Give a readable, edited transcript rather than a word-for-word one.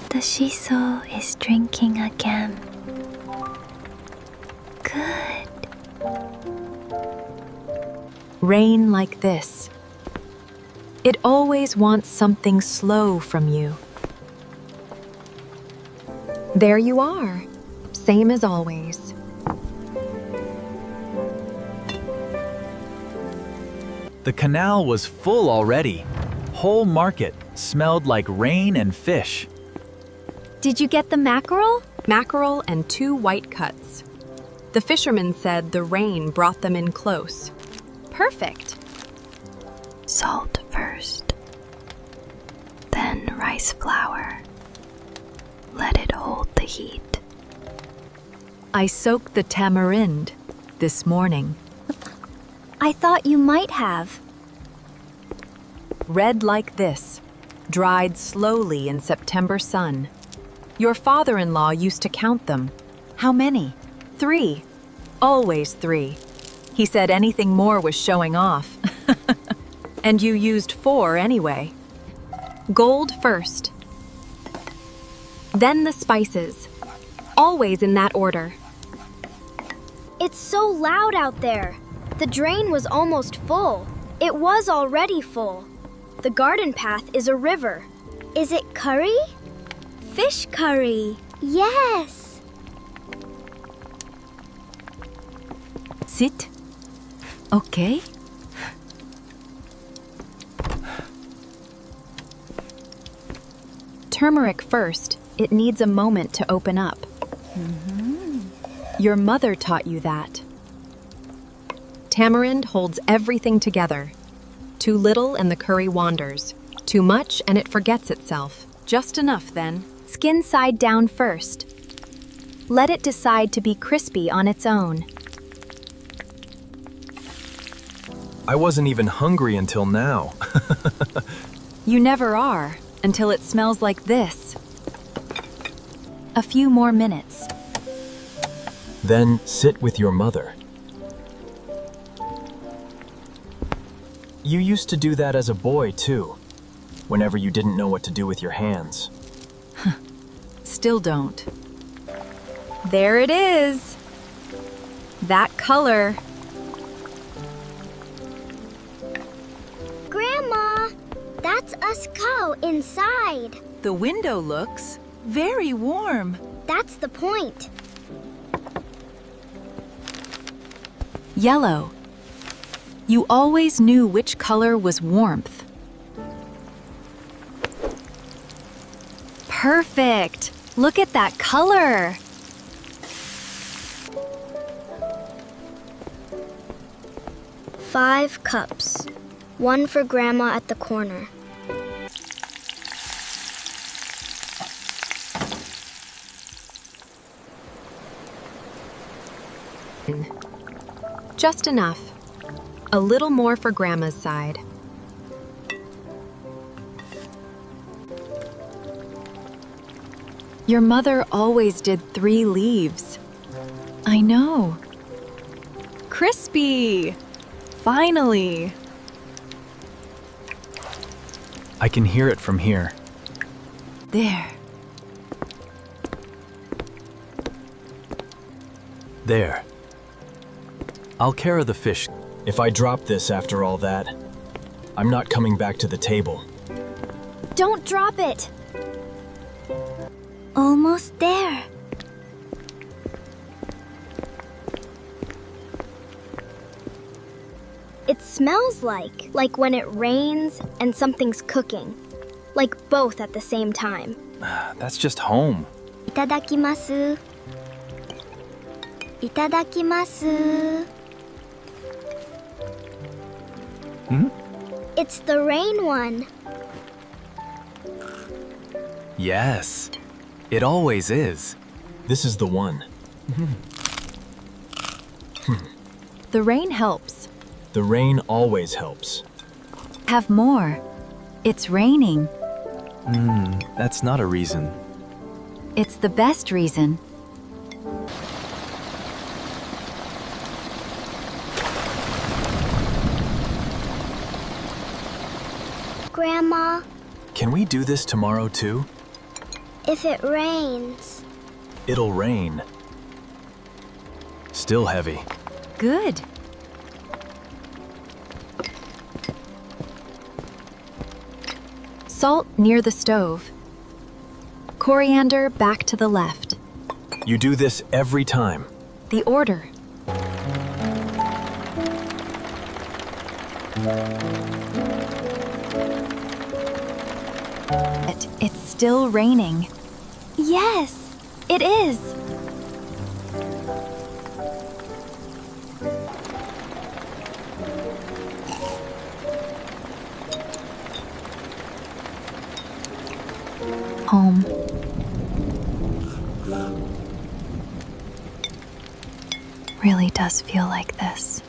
The shiso is drinking again. Good. Rain like this. It always wants something slow from you. There you are, same as always. The canal was full already. Whole market smelled like rain and fish. Did you get the mackerel? Mackerel and 2 white cuts. The fisherman said the rain brought them in close. Perfect. Salt first, then rice flour. Let it hold the heat. I soaked the tamarind this morning. I thought you might have. Red like this, dried slowly in September sun. Your father-in-law used to count them. How many? 3. Always 3. He said anything more was showing off. And you used 4 anyway. Gold first. Then the spices. Always in that order. It's so loud out there. The drain was almost full. It was already full. The garden path is a river. Is it curry? Fish curry. Yes. Sit. Okay. Turmeric first. It needs a moment to open up. Your mother taught you that. Tamarind holds everything together. Too little and the curry wanders. Too much and it forgets itself. Just enough then. Skin side down first. Let it decide to be crispy on its own. I wasn't even hungry until now. You never are, until it smells like this. A few more minutes. Then sit with your mother. You used to do that as a boy, too, whenever you didn't know what to do with your hands. Still don't. There it is. That color. Grandma, that's us cow inside. The window looks very warm. That's the point. Yellow. You always knew which color was warmth. Perfect. Look at that color. Five cups. 1 for Grandma at the corner. Just enough. A little more for Grandma's side. Your mother always did 3 leaves. I know. Crispy! Finally! I can hear it from here. There. There. I'll care of the fish. If I drop this after all that, I'm not coming back to the table. Don't drop it. Almost there. It smells like when it rains and something's cooking. Like both at the same time. That's just home. いただきます。いただきます。It's the rain one. Yes. It always is. This is the one. The rain helps. The rain always helps. Have more. It's raining. That's not a reason. It's the best reason. Grandma, Can we do this tomorrow too? If it rains. It'll rain. Still heavy. Good. Salt near the stove. Coriander back to the left. You do this every time. The order. It's still raining. Yes, it is. Home. Really does feel like this.